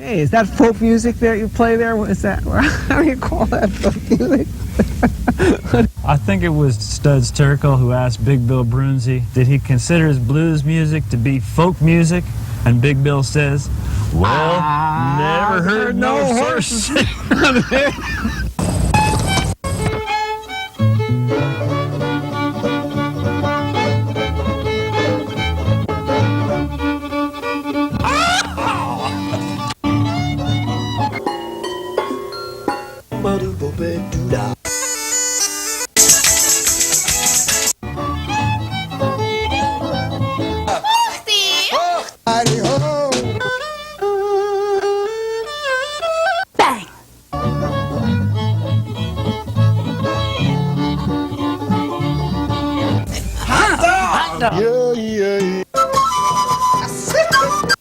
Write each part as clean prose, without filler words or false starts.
Hey, is that folk music that you play there? What is that? How do you call that folk music? I think it was Studs Terkel who asked Big Bill Brunzi, did he consider his blues music to be folk music? And Big Bill says, well, never heard no horse.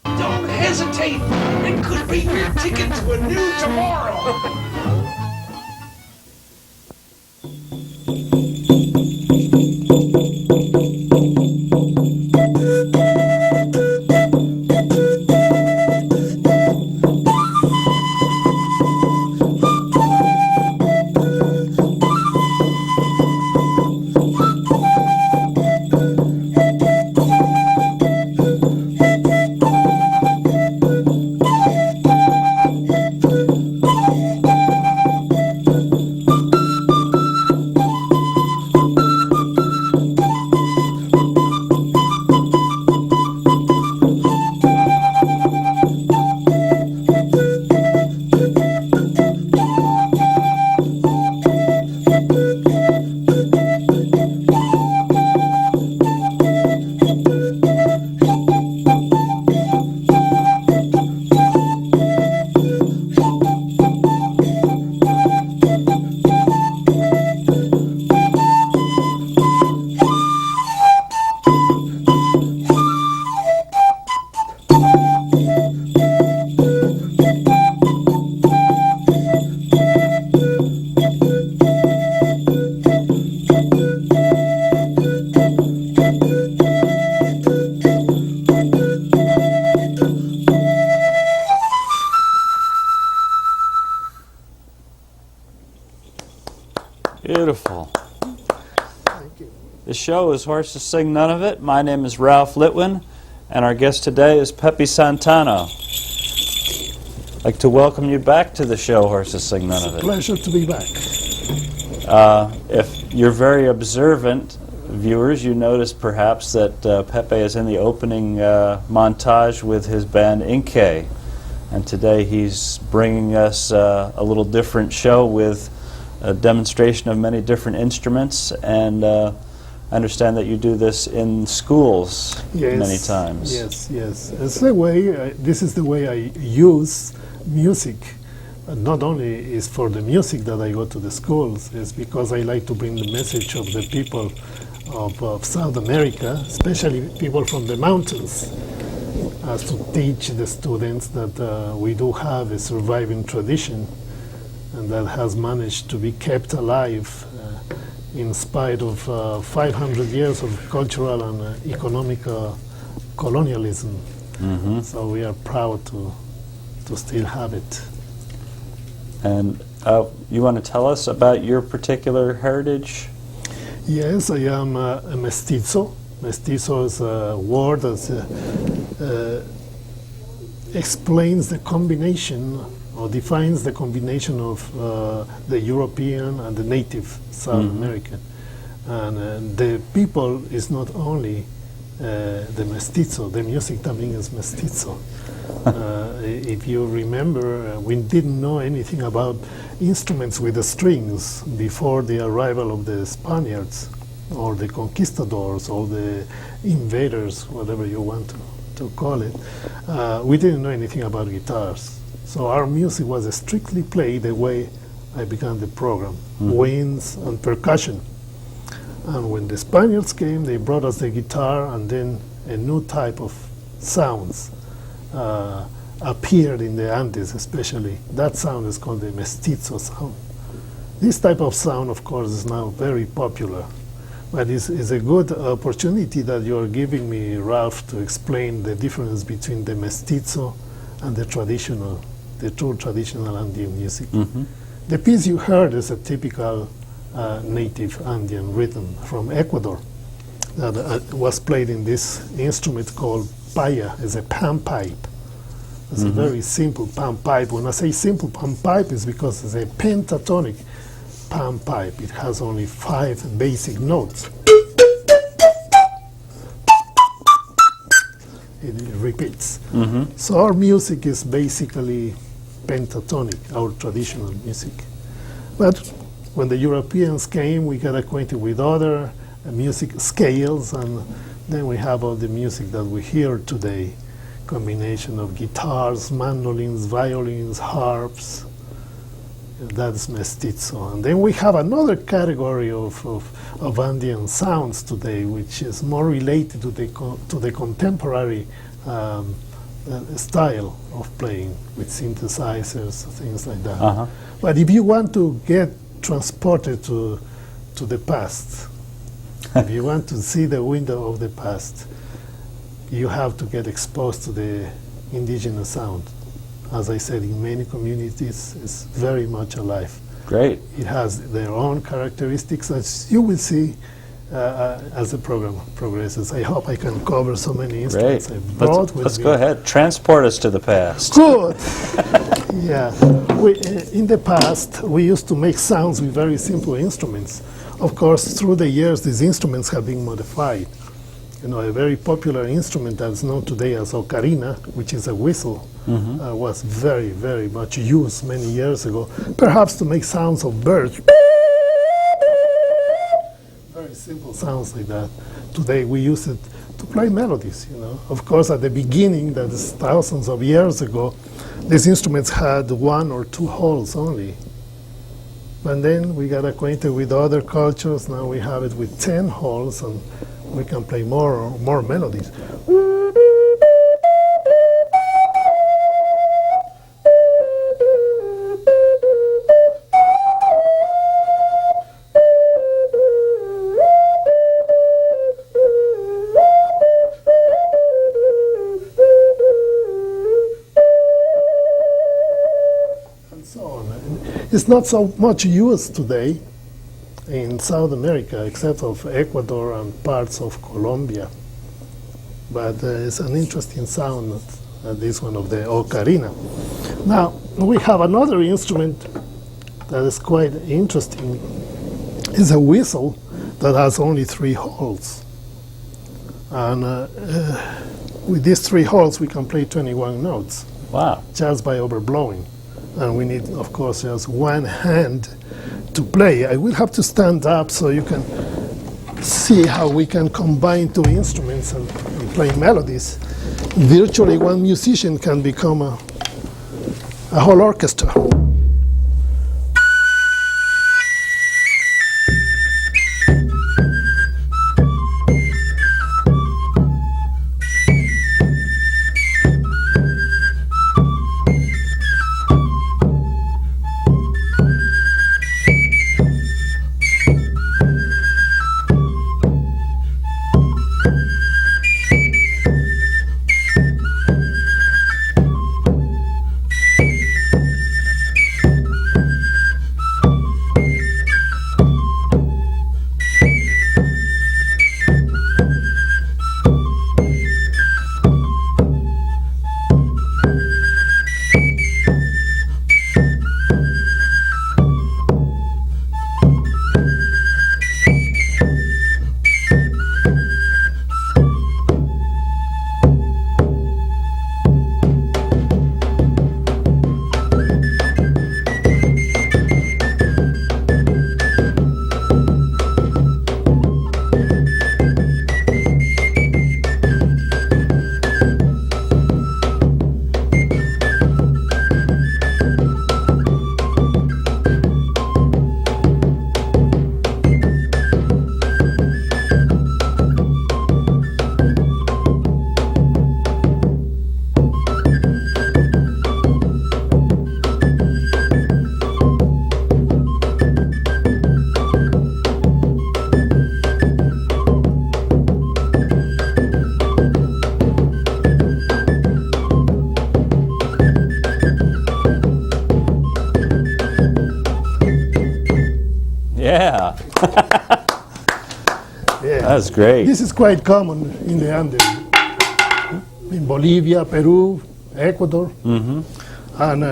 Don't hesitate. It could be your ticket to a new tomorrow. Beautiful. The show is Horses Sing None of It. My name is Ralph Litwin, and our guest today is Peppe Santana. I'd like to welcome you back to the show Horses Sing None of It. Pleasure to be back. If you're very observant viewers, you notice perhaps that Peppe is in the opening montage with his band Inke, and today he's bringing us a little different show with a demonstration of many different instruments, and I understand that you do this in schools many times. Yes. It's the way, this is the way I use music. Not only is for the music that I go to the schools, it's because I like to bring the message of the people of South America, especially people from the mountains, as to teach the students that we do have a surviving tradition and that has managed to be kept alive in spite of 500 years of cultural and economic colonialism. Mm-hmm. So we are proud to still have it. And you want to tell us about your particular heritage? Yes, I am a mestizo. Mestizo is a word that explains the combination or defines the combination of the European and the native South American. And the people is not only the mestizo, the music también es mestizo. If you remember, we didn't know anything about instruments with the strings before the arrival of the Spaniards or the conquistadors or the invaders, whatever you want to call it. We didn't know anything about guitars. So our music was strictly played the way I began the program, winds and percussion. And when the Spaniards came, they brought us the guitar, and then a new type of sounds appeared in the Andes especially. That sound is called the mestizo sound. This type of sound, of course, is now very popular. But it's a good opportunity that you're giving me, Ralph, to explain the difference between the mestizo and the true traditional Andean music. The piece you heard is a typical native Andean rhythm from Ecuador that was played in this instrument called paya. It's a pan pipe. It's a very simple pan pipe. When I say simple pan pipe, it's because it's a pentatonic pan pipe. It has only 5 basic notes. It repeats. So our music is basically pentatonic, our traditional music. But when the Europeans came, we got acquainted with other music scales, and then we have all the music that we hear today. Combination of guitars, mandolins, violins, harps. That's mestizo. And then we have another category of Andean sounds today, which is more related to the contemporary style of playing with synthesizers, things like that. But if you want to get transported to the past, if you want to see the window of the past, you have to get exposed to the indigenous sound. As I said, in many communities, it's very much alive. Great. It has their own characteristics, as you will see as the program progresses. I hope I can cover so many instruments Great. I brought with Let's me. go ahead. Transport us to the past. Good. Yeah. In the past, we used to make sounds with very simple instruments. Of course, through the years, these instruments have been modified. You know, a very popular instrument that's known today as ocarina, which is a whistle, was very, very much used many years ago, perhaps to make sounds of birds. Very simple sounds like that. Today we use it to play melodies, you know. Of course, at the beginning, that is thousands of years ago, these instruments had 1 or 2 holes only. And then we got acquainted with other cultures. Now we have it with 10 holes, and we can play more melodies. And so on. It's not so much used today in South America, except of Ecuador and parts of Colombia. But it's an interesting sound, this one of the ocarina. Now, we have another instrument that is quite interesting. It's a whistle that has only 3 holes. And with these 3 holes, we can play 21 notes. Wow. Just by overblowing. And we need, of course, just 1 hand to play. I will have to stand up so you can see how we can combine 2 instruments and play melodies. Virtually, 1 musician can become a whole orchestra. Yeah. That's great. This is quite common in the Andean, in Bolivia, Peru, Ecuador. And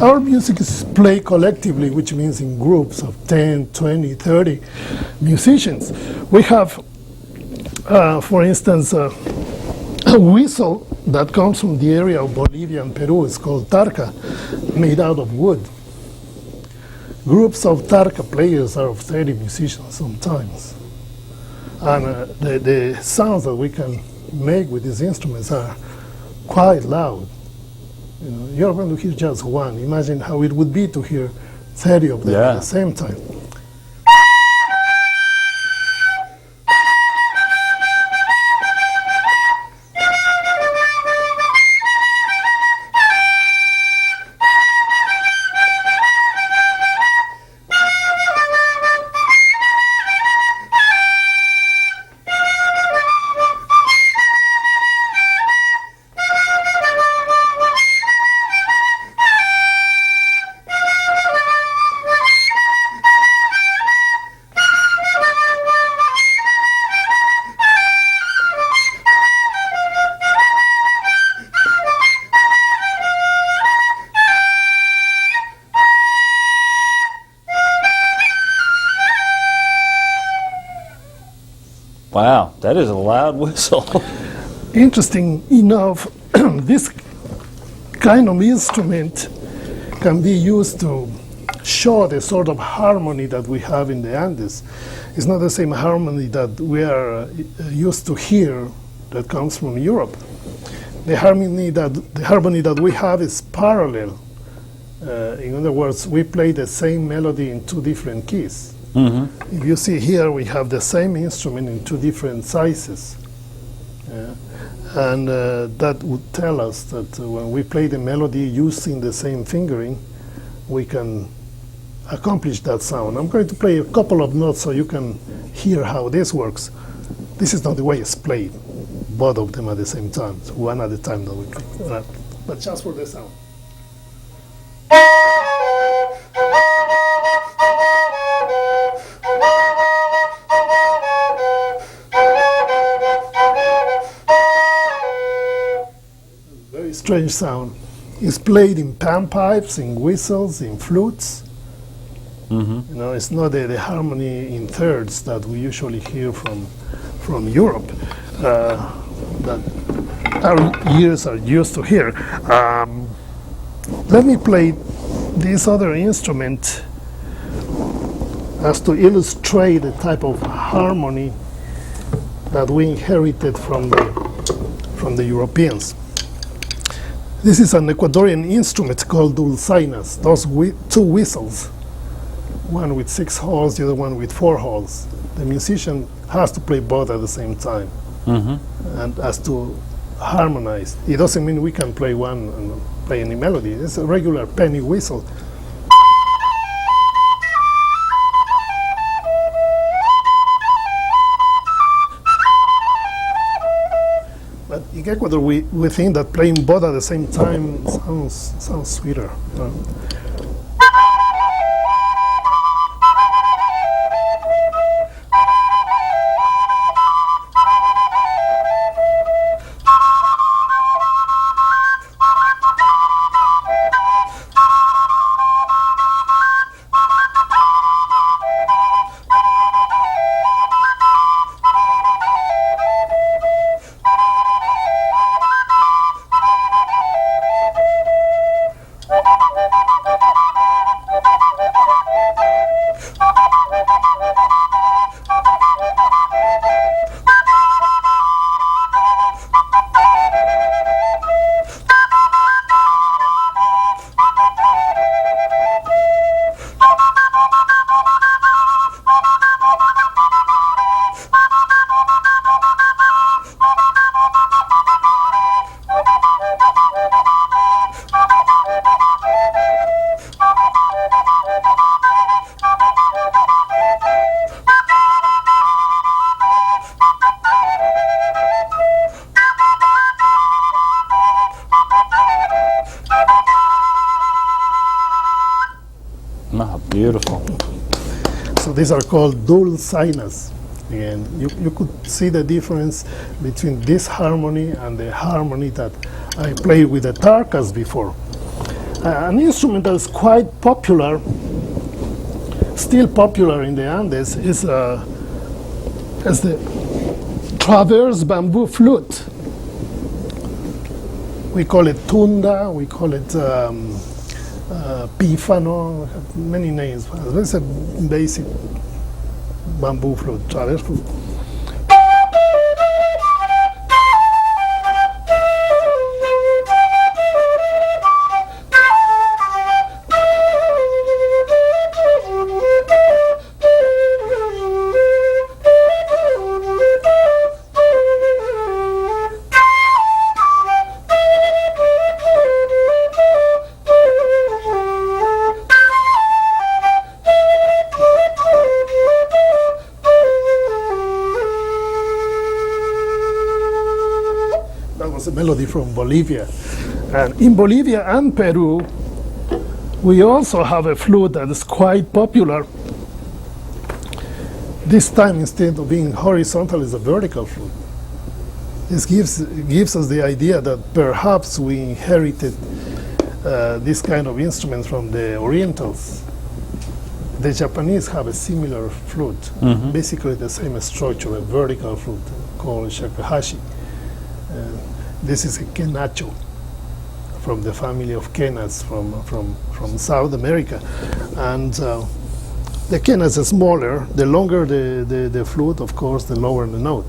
our music is played collectively, which means in groups of 10, 20, 30 musicians. We have, for instance, a whistle that comes from the area of Bolivia and Peru. It's called tarca, made out of wood. Groups of tarca players are of 30 musicians sometimes. And the sounds that we can make with these instruments are quite loud. You know, you're going to hear just one. Imagine how it would be to hear 30 of them at the same time. Wow, that is a loud whistle. Interesting enough, this kind of instrument can be used to show the sort of harmony that we have in the Andes. It's not the same harmony that we are used to hear that comes from Europe. The harmony that we have is parallel. In other words, we play the same melody in two different keys. If you see here, we have the same instrument in two different sizes. And that would tell us that when we play the melody using the same fingering, we can accomplish that sound. I'm going to play a couple of notes so you can hear how this works. This is not the way it's played, both of them at the same time. So one at a time that we play. But just for the sound. Very strange sound. It's played in panpipes, in whistles, in flutes. You know, it's not the harmony in thirds that we usually hear from Europe, that our ears are used to hear. Let me play this other instrument as to illustrate the type of harmony that we inherited from the Europeans. This is an Ecuadorian instrument called dulzainas, those two whistles, one with 6 holes, the other one with 4 holes. The musician has to play both at the same time and has to harmonize. It doesn't mean we can play one and play any melody. It's a regular penny whistle. But in Ecuador, we think that playing both at the same time sounds sweeter. Beautiful. So these are called dulcinas. And you could see the difference between this harmony and the harmony that I played with the tarkas before. An instrument that is quite popular, still popular in the Andes, is the traverse bamboo flute. We call it tunda, we call it pífano, we have many names. It's a basic bamboo flute, traverse flute. A melody from Bolivia. And in Bolivia and Peru, we also have a flute that is quite popular. This time, instead of being horizontal, it's a vertical flute. This gives us the idea that perhaps we inherited this kind of instrument from the Orientals. The Japanese have a similar flute, basically the same structure, a vertical flute called shakuhachi. This is a quenacho from the family of quenas from South America. And the quenas are smaller. The longer the flute, of course, the lower the note.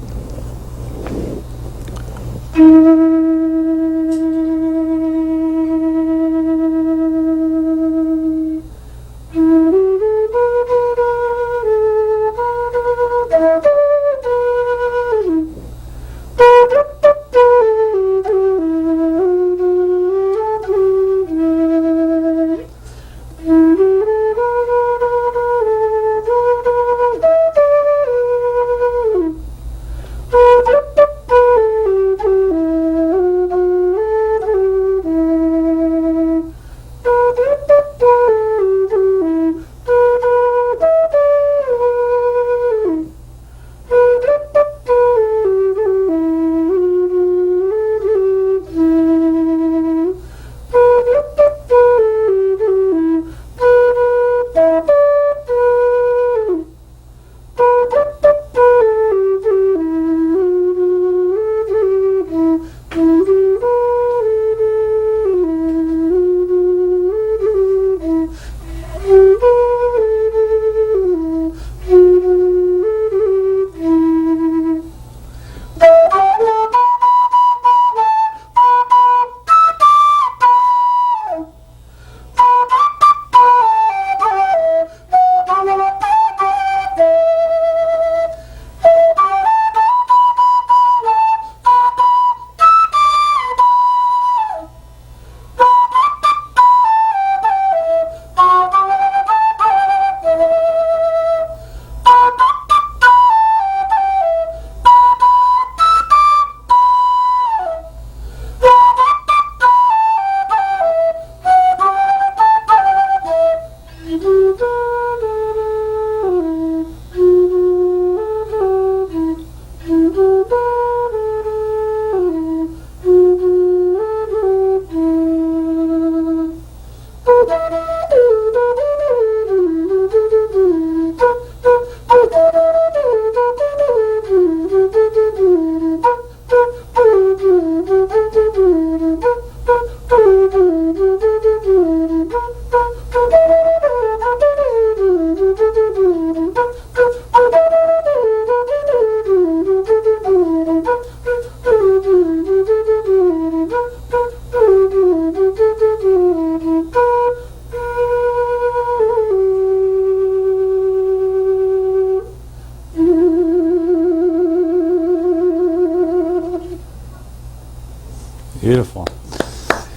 Beautiful.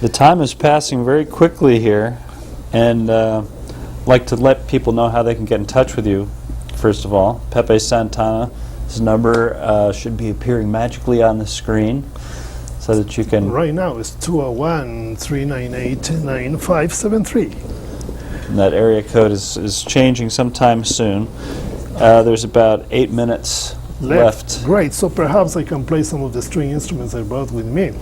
The time is passing very quickly here, and I'd like to let people know how they can get in touch with you. First of all, Peppe Santana, his number should be appearing magically on the screen so that you can... Right now it's 201-398-9573. And that area code is changing sometime soon. There's about 8 minutes left. Great. So perhaps I can play some of the string instruments I brought with me.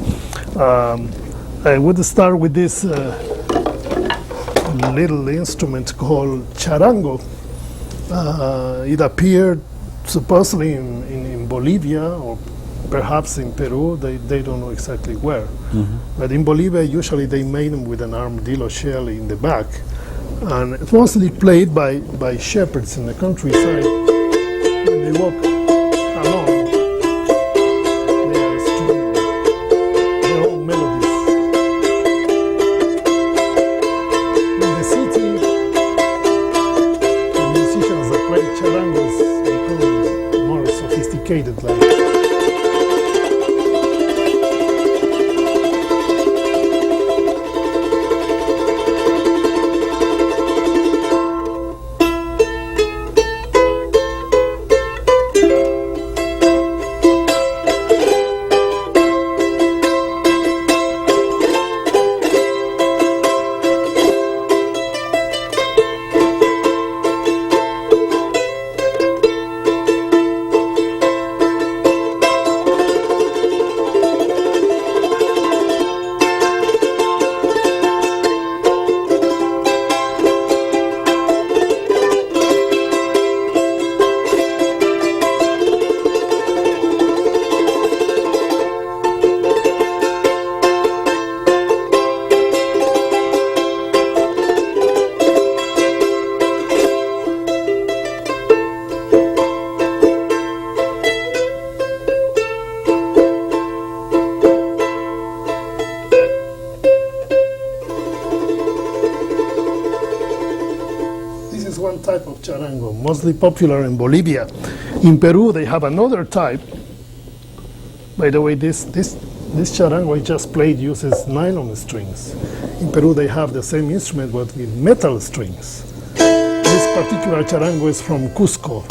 I would start with this little instrument called charango. It appeared supposedly in Bolivia or perhaps in Peru. They don't know exactly where. But in Bolivia, usually they made them with an armadillo shell in the back. And it's mostly played by shepherds in the countryside. When they walk along, they are strumming their own melodies. In the city, the musicians that play charangos become more sophisticated. Like one type of charango, mostly popular in Bolivia. In Peru, they have another type. By the way, this charango I just played uses nylon strings. In Peru, they have the same instrument but with metal strings. This particular charango is from Cusco,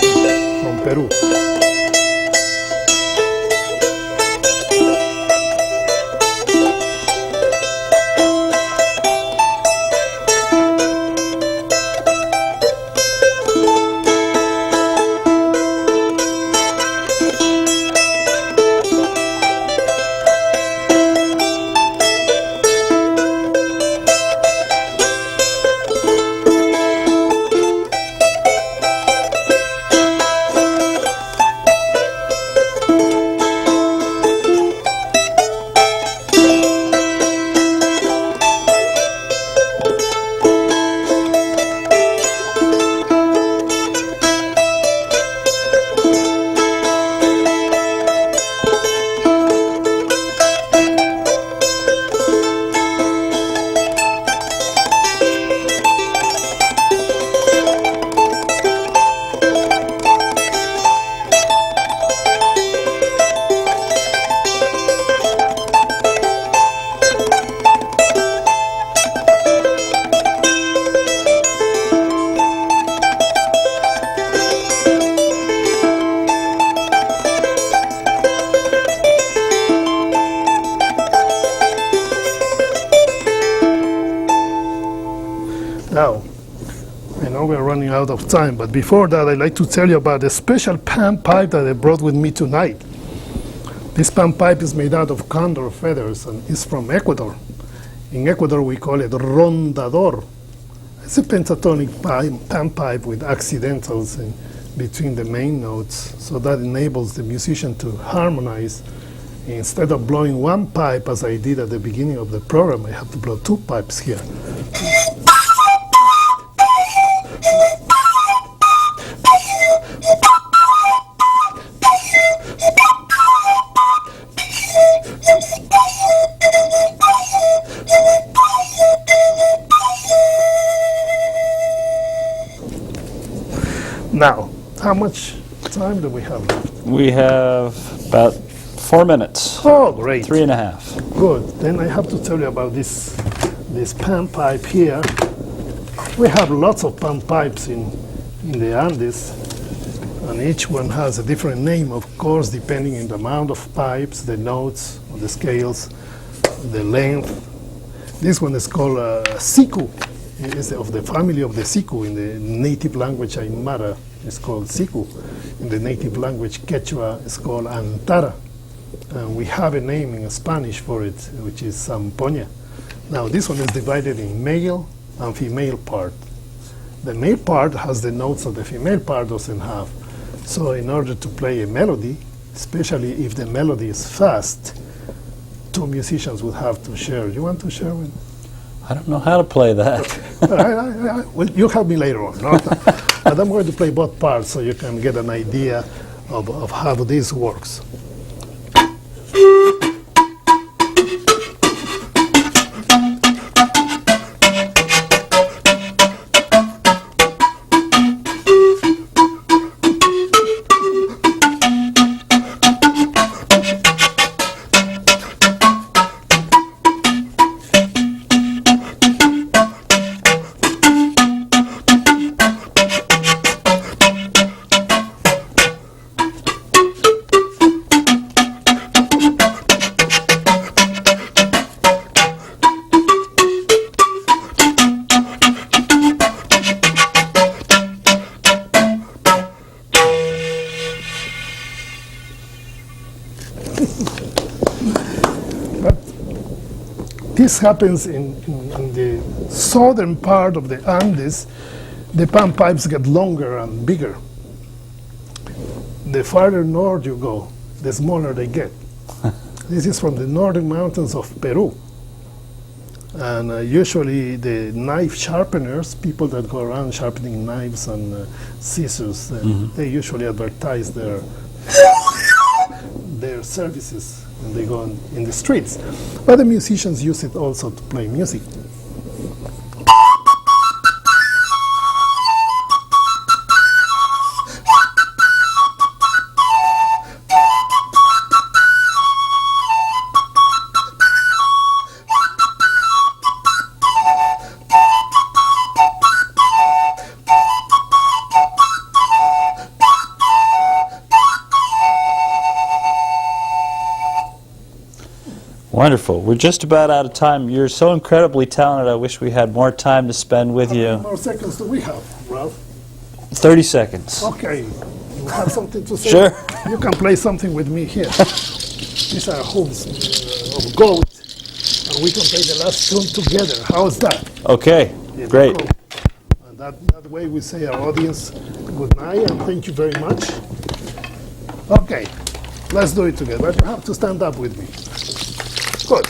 from Peru. Now, I know we're running out of time, but before that, I'd like to tell you about a special pan pipe that I brought with me tonight. This pan pipe is made out of condor feathers and is from Ecuador. In Ecuador, we call it rondador. It's a pentatonic pan pipe with accidentals in between the main notes, so that enables the musician to harmonize. Instead of blowing one pipe, as I did at the beginning of the program, I have to blow two pipes here. Now, how much time do we have left? We have about 4 minutes. Oh, great. 3.5. Good. Then I have to tell you about this pan pipe here. We have lots of pan pipes in the Andes, and each one has a different name, of course, depending on the amount of pipes, the notes, the scales, the length. This one is called siku. is of the family of the siku. In the native language Aymara, it's called siku. In the native language Quechua, it's called antara. And we have a name in Spanish for it, which is zampoña. Now, this one is divided in male and female part. The male part has the notes that the female part doesn't have. So in order to play a melody, especially if the melody is fast, two musicians would have to share. You want to share with? I don't know how to play that. Well, you help me later on. No? But I'm going to play both parts so you can get an idea of how this works. This happens in the southern part of the Andes. The pan pipes get longer and bigger. The farther north you go, the smaller they get. This is from the northern mountains of Peru. And usually the knife sharpeners, people that go around sharpening knives and scissors, they usually advertise their services when they go in the streets. But the musicians use it also to play music. Wonderful. We're just about out of time. You're so incredibly talented. I wish we had more time to spend with How you. many more seconds do we have, Ralph? 30 seconds. Okay. You have something to say? Sure. You can play something with me here. These are hooves of gold. And we can play the last tune together. How's that? Okay. Here we Great. go. And that way we say our audience good night and thank you very much. Okay. Let's do it together. But you have to stand up with me. Good.